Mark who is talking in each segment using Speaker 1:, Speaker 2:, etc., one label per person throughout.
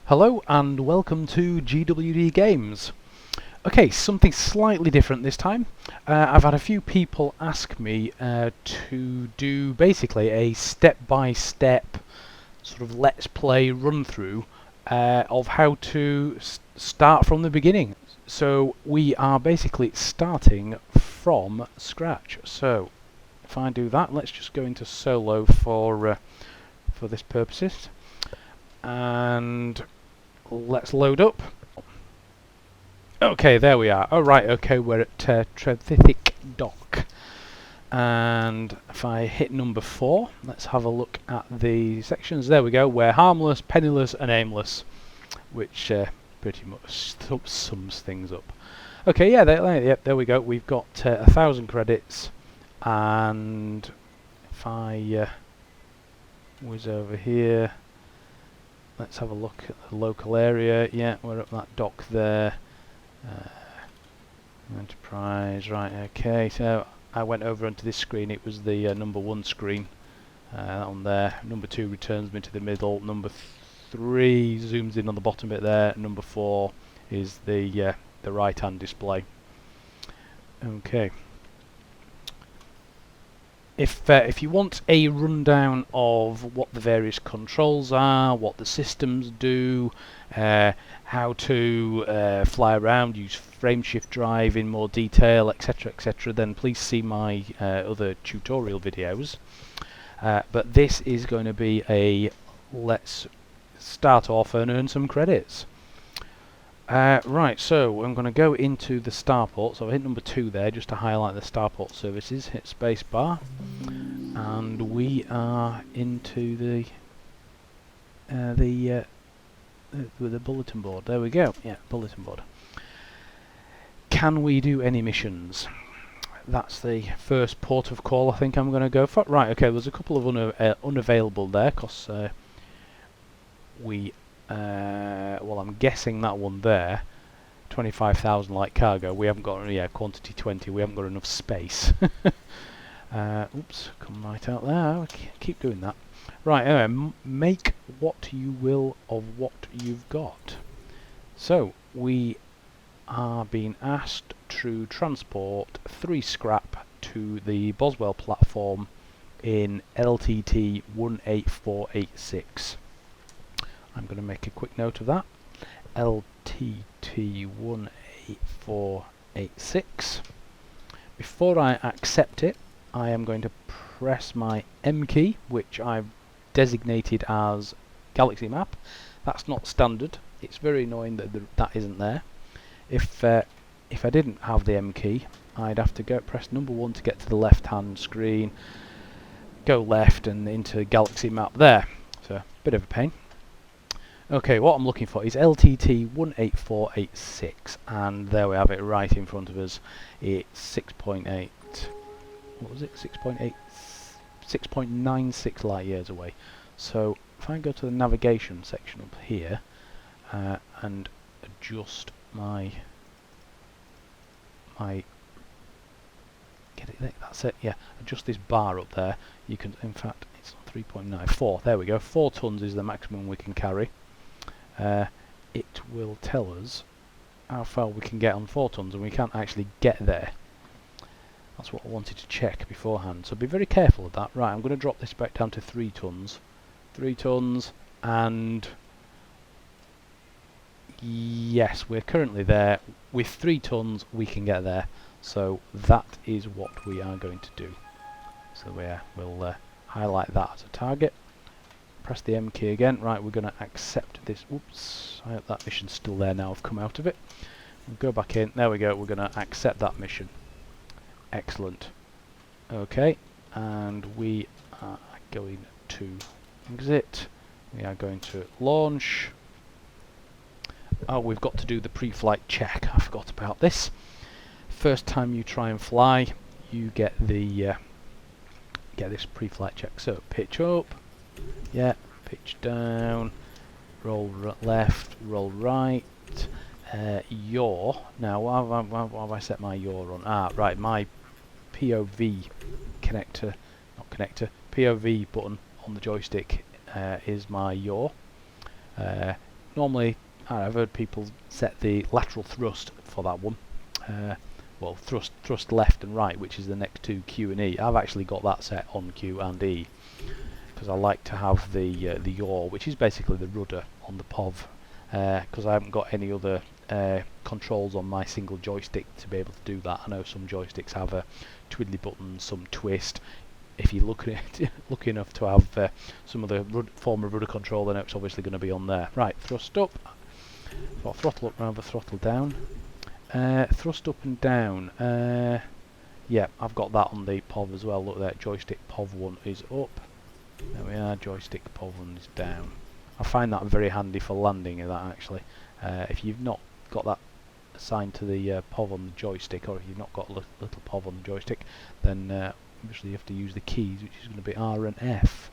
Speaker 1: Hello and welcome to GWD Games. Okay, something slightly different this time. I've had a few people ask me to do basically a step-by-step sort of let's play run-through of how to start from the beginning. So we are basically starting from scratch. So if I do that, let's just go into solo for this purposes. And let's load up. Okay, there we are. Oh right, okay, we're at Trevithick Dock. And if I hit number 4, let's have a look at the sections. There we go. We're harmless, penniless and aimless, which pretty much sums things up. Okay, yeah, there we go. We've got 1,000 credits, and if I whiz over here, let's have a look at the local area. Yeah, we're up that dock there. Enterprise, right, okay. So I went over onto this screen. It was the number 1 screen. That one there. Number 2 returns me to the middle. Number 3 zooms in on the bottom bit there. Number 4 is the right-hand display. Okay. If you want a rundown of what the various controls are, what the systems do, how to fly around, use frameshift drive in more detail, etc., then please see my other tutorial videos. But this is going to be a let's start off and earn some credits. Right, so I'm going to go into the starport. So I hit number 2 there just to highlight the starport services. Hit spacebar, and we are into the bulletin board. There we go. Yeah, bulletin board. Can we do any missions? That's the first port of call I think I'm going to go for. Right, okay, there's a couple of unavailable there, because well, I'm guessing that one there, 25,000 light cargo, we haven't got, yeah, quantity 20, we haven't got enough space. Oops, come right out there, keep doing that. Right, anyway, make what you will of what you've got. So, we are being asked to transport 3 scrap to the Boswell platform in LTT 18486. I'm going to make a quick note of that. LTT 18486. Before I accept it, I am going to press my M key, which I've designated as Galaxy Map. That's not standard. It's very annoying that that isn't there. If I didn't have the M key, I'd have to press number 1 to get to the left-hand screen, go left and into Galaxy Map there. So, a bit of a pain. Okay, what I'm looking for is LTT 18486, and there we have it right in front of us. It's 6.8, what was it, 6.96 light years away. So if I go to the navigation section up here and adjust my get it there, that's it, yeah, adjust this bar up there, you can, in fact it's 3.94, there we go, 4 tons is the maximum we can carry. It will tell us how far we can get on 4 tons, and we can't actually get there. That's what I wanted to check beforehand, so be very careful of that. Right, I'm going to drop this back down to 3 tons. 3 tons, and yes, we're currently there. With 3 tons we can get there, so that is what we are going to do. So we'll highlight that as a target. Press the M key again. Right, we're going to accept this. Oops, I hope that mission's still there now. I've come out of it. We'll go back in. There we go. We're going to accept that mission. Excellent. Okay, and we are going to exit. We are going to launch. Oh, we've got to do the pre-flight check. I forgot about this. First time you try and fly, you get the get this pre-flight check. So pitch up. Yeah, pitch down, roll left, roll right, yaw. Now, what have I set my yaw on? Ah, right, my POV connector, not connector, POV button on the joystick is my yaw. normally I've heard people set the lateral thrust for that one. Well, thrust left and right, which is the next two Q and E. I've actually got that set on Q and E because I like to have the yaw, which is basically the rudder on the POV, because I haven't got any other controls on my single joystick to be able to do that. I know some joysticks have a twiddly button, some twist. If you're lucky enough to have some other form of rudder control, then it's obviously going to be on there. Right, thrust up, or throttle up rather, throttle down. Thrust up and down. Yeah, I've got that on the POV as well. Look there, joystick POV 1 is up. There we are, joystick POV 1 is down. I find that very handy for landing in that actually. If you've not got that assigned to the POV on the joystick, or if you've not got a little POV on the joystick, then obviously you have to use the keys, which is going to be R and F.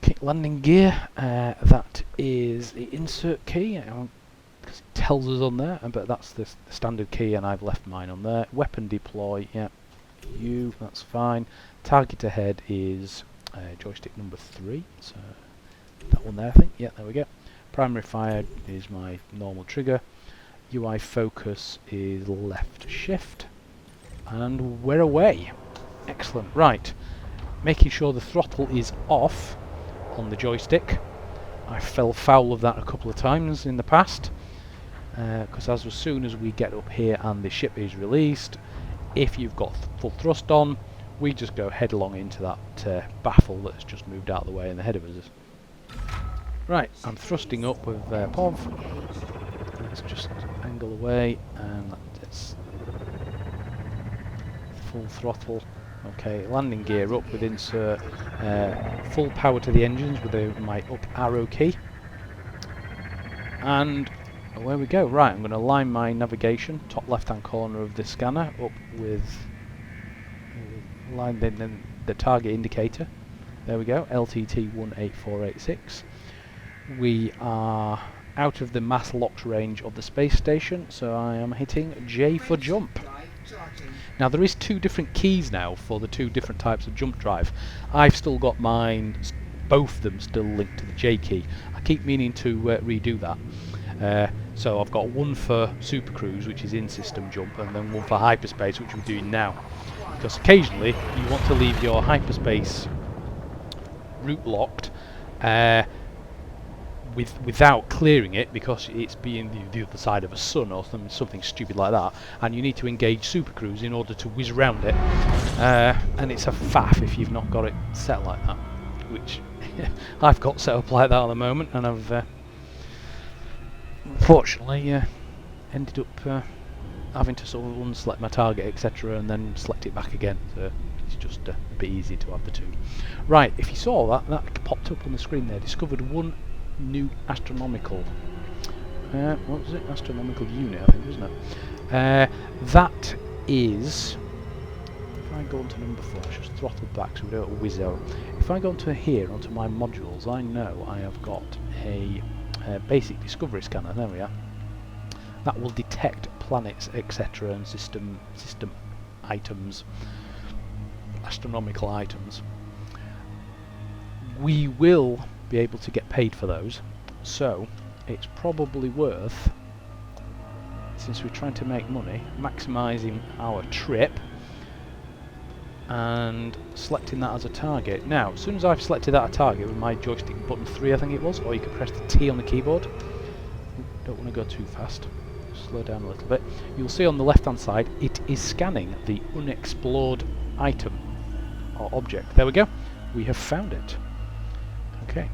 Speaker 1: Okay, landing gear, that is the insert key, because it tells us on there, but that's the standard key and I've left mine on there. Weapon deploy, yeah, U, that's fine. Target ahead is joystick number 3, so that one there I think, yeah, there we go. Primary fire is my normal trigger. UI focus is left shift, and we're away. Excellent. Right, making sure the throttle is off on the joystick. I fell foul of that a couple of times in the past, because as soon as we get up here and the ship is released, if you've got full thrust on, we just go headlong into that baffle that's just moved out of the way in the head of us. Right, I'm thrusting up with POV. Let's just angle away, and that's full throttle. Okay, landing gear up with insert, full power to the engines with my up arrow key. And away we go. Right, I'm going to line my navigation, top left hand corner of the scanner, up with line the target indicator. There we go, LTT 18486. We are out of the mass LOX range of the space station, so I am hitting J for jump. Now there is 2 different keys now for the 2 different types of jump drive. I've still got mine, both of them still linked to the J key. I keep meaning to redo that. So I've got one for Super Cruise, which is in-system jump, and then one for hyperspace, which we're doing now. Because occasionally you want to leave your hyperspace route locked without clearing it, because it's being the other side of a sun or something stupid like that, and you need to engage Super Cruise in order to whiz around it, and it's a faff if you've not got it set like that, which I've got set up like that at the moment, and I've unfortunately ended up having to sort of unselect my target, etc., and then select it back again. So it's just a bit easier to have the 2. Right, if you saw that popped up on the screen there, discovered one new astronomical, what was it? Astronomical unit, I think, wasn't it? That is, if I go on to number 4, I just throttle back so we don't whiz out. If I go onto here, onto my modules, I know I have got a basic discovery scanner. There we are. That will detect planets, etc., and system items, astronomical items. We will be able to get paid for those, so it's probably worth, since we're trying to make money, maximising our trip and selecting that as a target. Now, as soon as I've selected that as a target with my joystick button 3, I think it was, or you could press the T on the keyboard. Don't want to go too fast. Slow down a little bit. You'll see on the left hand side it is scanning the unexplored item or object. There we go. We have found it. Okay.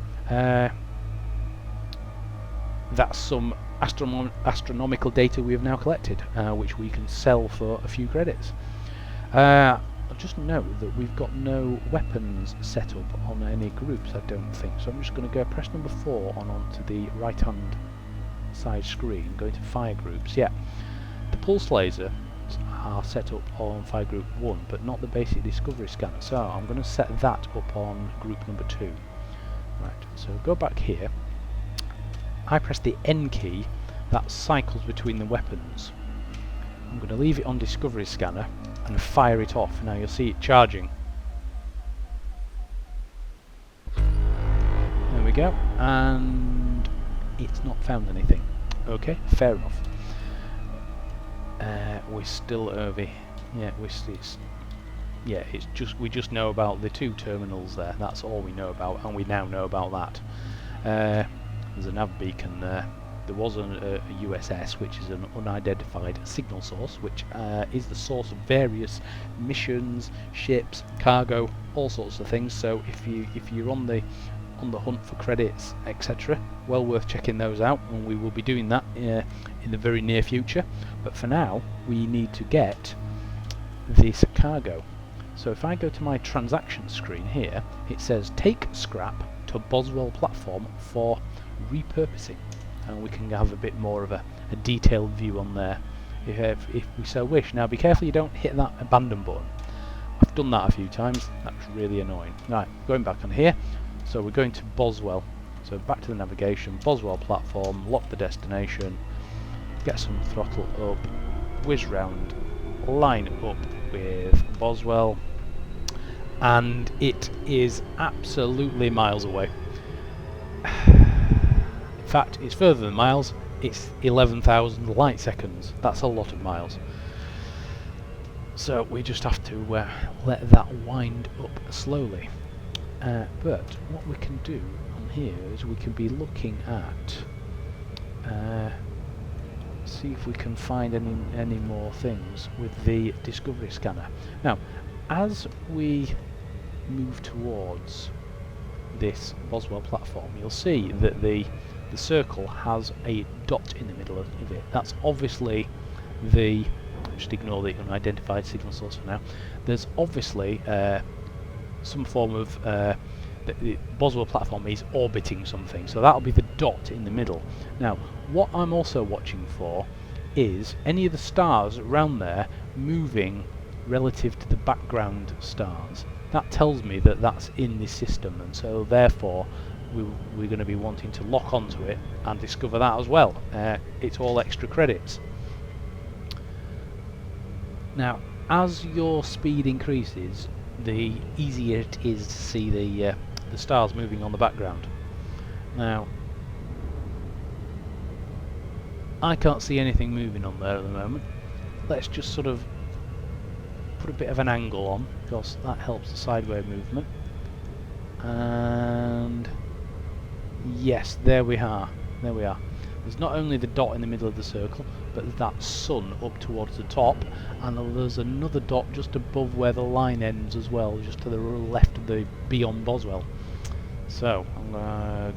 Speaker 1: That's some astronomical data we have now collected, which we can sell for a few credits. I'll just note that we've got no weapons set up on any groups, I don't think. So I'm just going to go press number 4 onto the right hand side screen, go into fire groups. Yeah, the pulse laser are set up on fire group 1, but not the basic discovery scanner. So I'm going to set that up on group number 2. Right, so go back here. I press the N key, that cycles between the weapons. I'm going to leave it on discovery scanner and fire it off. Now you'll see it charging. There we go, and it's not found anything. Okay, fair enough. We're still over. Yeah, we just know about the 2 terminals there. That's all we know about, and we now know about that. There's a nav beacon there. There was a USS, which is an unidentified signal source, which is the source of various missions, ships, cargo, all sorts of things. So if you're on the hunt for credits, etc., well worth checking those out, and we will be doing that in the very near future. But for now, we need to get this cargo. So if I go to my transaction screen here, it says take scrap to Boswell platform for repurposing, and we can have a bit more of a detailed view on there if we so wish. Now be careful you don't hit that abandon button. I've done that a few times, that's really annoying. Right, going back on here, so we're going to Boswell, so back to the navigation, Boswell platform, lock the destination, get some throttle up, whiz round, line up with Boswell, and it is absolutely miles away. In fact, it's further than miles, it's 11,000 light seconds. That's a lot of miles. So we just have to let that wind up slowly. But what we can do on here is we can be looking at see if we can find any more things with the discovery scanner. Now, as we move towards this Boswell platform, you'll see that the circle has a dot in the middle of it. That's obviously the, just ignore the unidentified signal source for now. There's obviously some form of the Boswell platform is orbiting something, so that'll be the dot in the middle. Now, what I'm also watching for is any of the stars around there moving relative to the background stars. That tells me that that's in this system, and so therefore we're going to be wanting to lock onto it and discover that as well. It's all extra credits. Now, as your speed increases, the easier it is to see the stars moving on the background. Now, I can't see anything moving on there at the moment. Let's just sort of put a bit of an angle on, because that helps the sideways movement. And yes, there we are. There we are. There's not only the dot in the middle of the circle, but that sun up towards the top, and there's another dot just above where the line ends as well, just to the left of the beyond Boswell. So I'm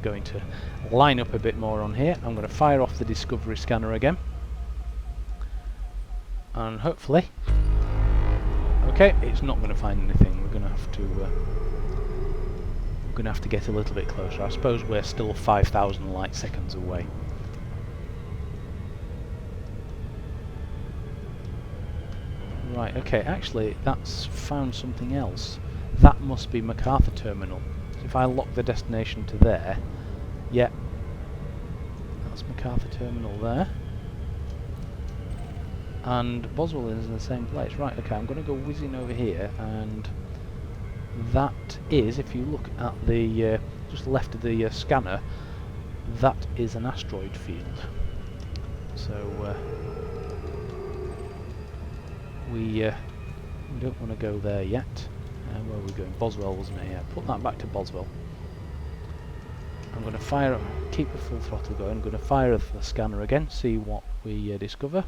Speaker 1: going to line up a bit more on here. I'm going to fire off the discovery scanner again, and hopefully, okay, it's not going to find anything. We're going to have to get a little bit closer. I suppose we're still 5,000 light seconds away. Right, okay, actually that's found something else. That must be Macarthur Terminal. So if I lock the destination to there, yeah, that's Macarthur Terminal there. And Boswell is in the same place. Right, okay, I'm going to go whizzing over here, and that is, if you look at the just left of the scanner, that is an asteroid field. So we don't want to go there yet. Where are we going? Boswell, wasn't it? Yeah, put that back to Boswell. I'm going to fire up, keep the full throttle going. I'm going to fire the scanner again, see what we discover.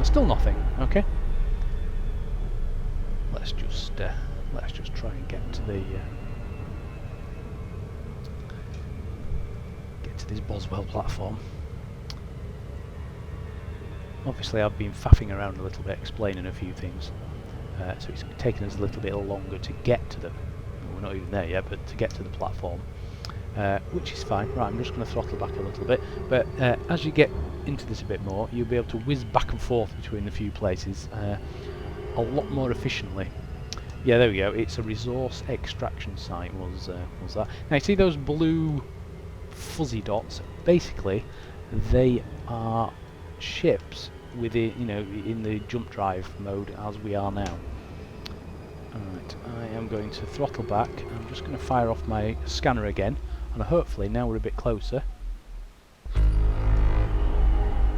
Speaker 1: Still nothing. Okay. Let's just try and get to the this Boswell platform. Obviously, I've been faffing around a little bit, explaining a few things, so it's taken us a little bit longer to get to the. We're not even there yet, but to get to the platform, which is fine. Right, I'm just going to throttle back a little bit, but as you get into this a bit more, you'll be able to whiz back and forth between the few places a lot more efficiently. Yeah, there we go. It's a resource extraction site. Was that? Now you see those blue fuzzy dots? Basically, they are ships with it, in the jump drive mode as we are now. Alright, I am going to throttle back. I'm just going to fire off my scanner again, and hopefully now we're a bit closer.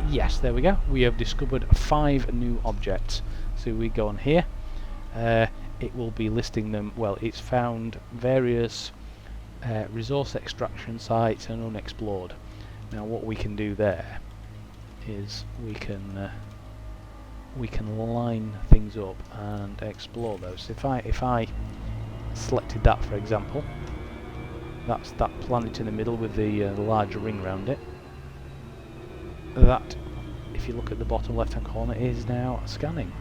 Speaker 1: yes, there we go. We have discovered 5 new objects. So we go on here. It will be listing them. Well, it's found various resource extraction sites and unexplored. Now, what we can do there is we can line things up and explore those. If I selected that, for example, that's that planet in the middle with the large ring around it. That, if you look at the bottom left-hand corner, is now scanning.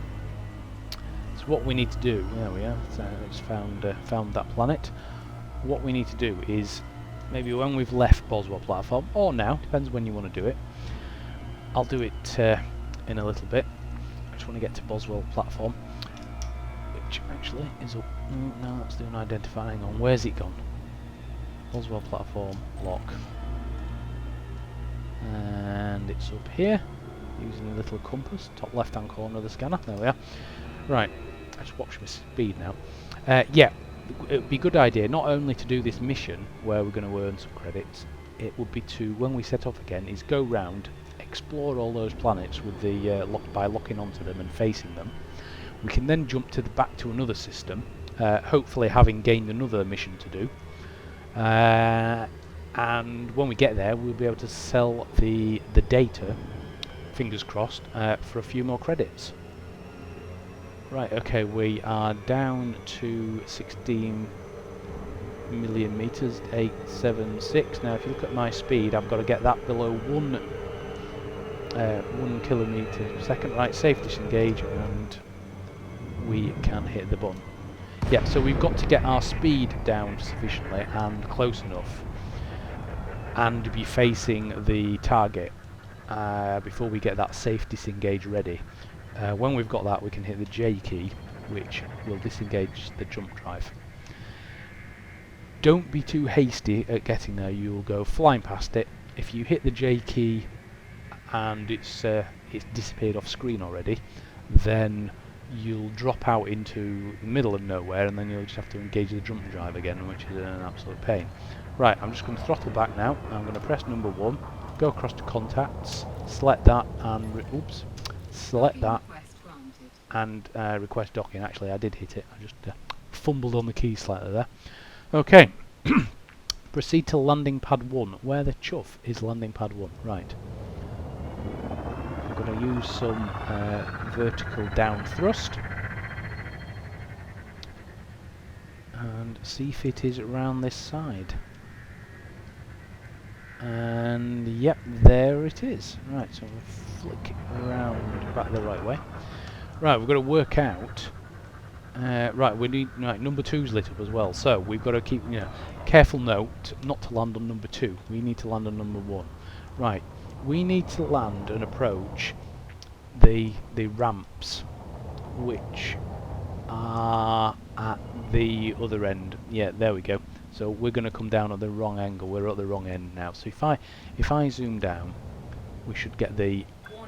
Speaker 1: So what we need to do, there we are. So it's found that planet. What we need to do is maybe when we've left Boswell platform, or now, depends when you want to do it. I'll do it in a little bit. I just want to get to Boswell platform, which actually is up. No, that's the unidentified. Hang on, where's it gone? Boswell platform lock, and it's up here using a little compass, top left-hand corner of the scanner. There we are. Right, I just watch my speed now. Yeah, it would be a good idea not only to do this mission where we're going to earn some credits. It would be to, when we set off again, is go round, explore all those planets with the by locking onto them and facing them. We can then jump to back to another system, hopefully having gained another mission to do. And when we get there, we'll be able to sell the data, fingers crossed, for a few more credits. Right, okay, we are down to 16 million meters, 876. Now, if you look at my speed, I've got to get that below 1 kilometer per second. Right, safe disengage, and we can hit the button. Yeah, so we've got to get our speed down sufficiently and close enough, and be facing the target before we get that safe disengage ready. When we've got that, we can hit the J key, which will disengage the jump drive. Don't be too hasty at getting there. You'll go flying past it. If you hit the J key and it's disappeared off screen already, then you'll drop out into the middle of nowhere, and then you'll just have to engage the jump drive again, which is an absolute pain. Right, I'm just going to throttle back now. I'm going to press number 1, go across to contacts, select that, and select that, and request docking. Actually, I did hit it. I just fumbled on the key slightly there. Okay. Proceed to landing pad 1. Where the chuff is landing pad 1? Right. I'm going to use some vertical down thrust and see if it is around this side. And yep, there it is. Right, so we'll flick it around back the right way. Right, we've got to work out. Right, we need number 2's lit up as well. So we've got to keep, careful note not to land on number 2. We need to land on number 1. Right, we need to land and approach the ramps, which are at the other end. Yeah, there we go. So we're going to come down at the wrong angle. We're at the wrong end now. So if I zoom down, we should get the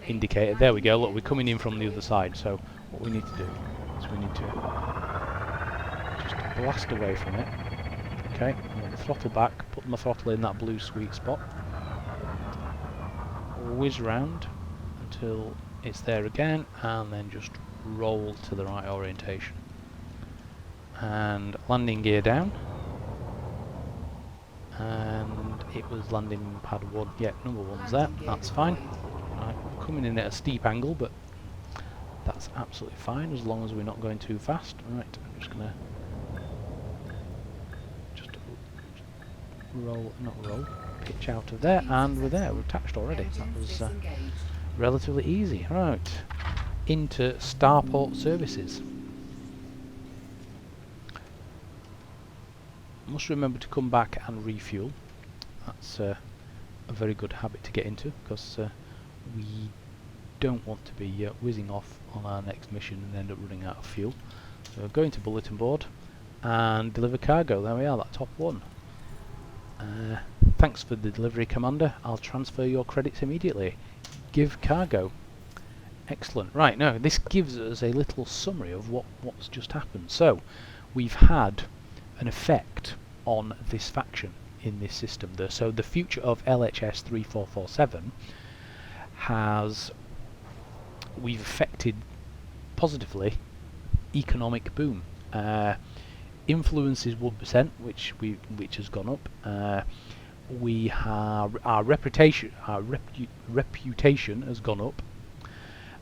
Speaker 1: indicator. There we go. Look, we're coming in from the other side. So what we need to do is we need to just blast away from it. Okay, I'm going to throttle back, put my throttle in that blue sweet spot, whiz round until it's there again, and then just roll to the right orientation. And landing gear down. And it was landing pad 1. Yeah, number 1's there. That's fine. Right, coming in at a steep angle, but that's absolutely fine as long as we're not going too fast. Right, I'm just gonna pitch out of there, and we're there. We're attached already. That was relatively easy. Right, into Starport Services. Must remember to come back and refuel. That's a very good habit to get into, because we don't want to be whizzing off on our next mission and end up running out of fuel. So go into bulletin board and deliver cargo. There we are, that top one. Thanks for the delivery, Commander. I'll transfer your credits immediately. Give cargo. Excellent. Right, now this gives us a little summary of what's just happened. So we've had an effect on this faction in this system. So the future of LHS 3447 we've affected positively economic boom. Influence is 1%, which has gone up. We have our reputation has gone up.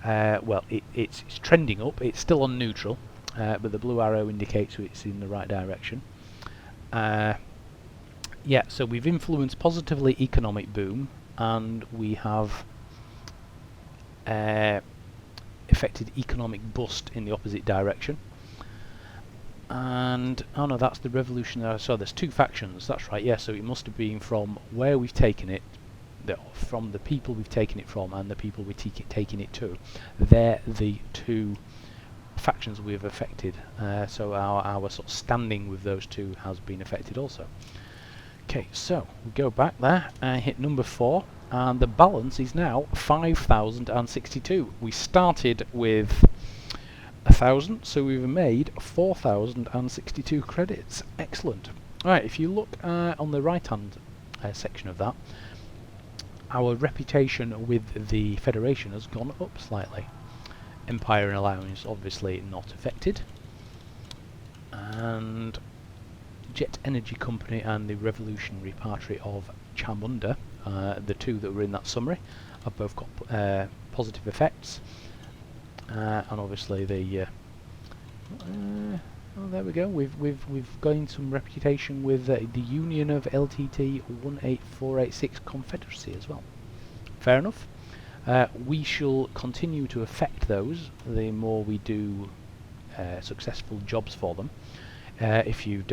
Speaker 1: Well, it's trending up. It's still on neutral, but the blue arrow indicates it's in the right direction. Yeah, so we've influenced positively economic boom, and we have affected economic bust in the opposite direction. And oh no, that's the revolutionary. So there's two factions. That's right. Yeah. So it must have been from where we've taken it, from the people we've taken it from, and the people we're taking it to. They're the two factions we've affected. So our sort of standing with those two has been affected also. Okay. So we go back there and hit number 4, and the balance is now 5,062. We started with 1,000, so we've made 4,062 credits. Excellent. Alright, if you look on the right hand section of that, our reputation with the Federation has gone up slightly. Empire and Alliance obviously not affected, and Jet Energy Company and the Revolutionary Party of Cmdr, the two that were in that summary, have both got positive effects. And obviously the oh, there we go. We've gained some reputation with the Union of LTT 18486 Confederacy as well. Fair enough. We shall continue to affect those the more we do successful jobs for them. If you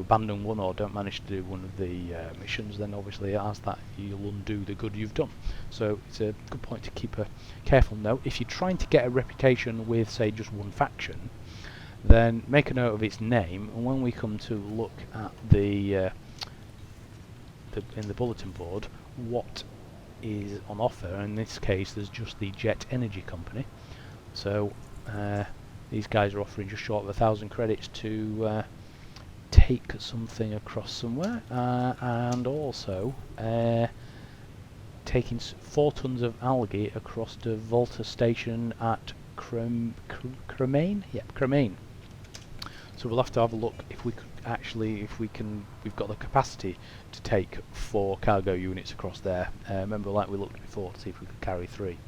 Speaker 1: abandon one or don't manage to do one of the missions, then obviously as that you'll undo the good you've done. So it's a good point to keep a careful note. If you're trying to get a reputation with, say, just one faction, then make a note of its name, and when we come to look at in the bulletin board what is on offer, in this case there's just the Jet Energy Company. So these guys are offering just short of 1,000 credits to take something across somewhere, and also taking 4 tons of algae across to Volta Station at Cremain. Yeah, Cremain. So we'll have to have a look if we could actually, we've got the capacity to take 4 cargo units across there. Remember, like we looked before, to see if we could carry 3.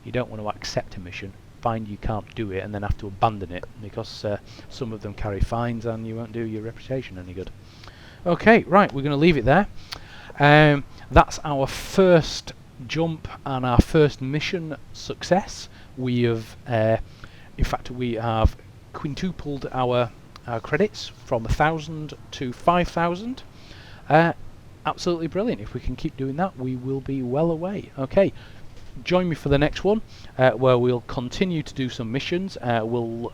Speaker 1: You don't want to accept a mission, find you can't do it, and then have to abandon it, because some of them carry fines and you won't do your reputation any good. Okay, right, we're going to leave it there. That's our first jump and our first mission success. We have, in fact, we have quintupled our credits from 1,000 to 5,000. Absolutely brilliant. If we can keep doing that, we will be well away. Okay. Join me for the next one, where we'll continue to do some missions. We'll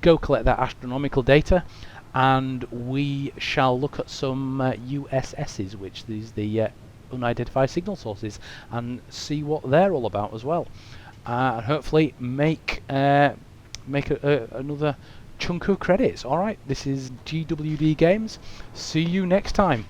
Speaker 1: go collect that astronomical data, and we shall look at some USSs, which is the unidentified signal sources, and see what they're all about as well, and hopefully make another chunk of credits. Alright, this is GWD Games. See you next time.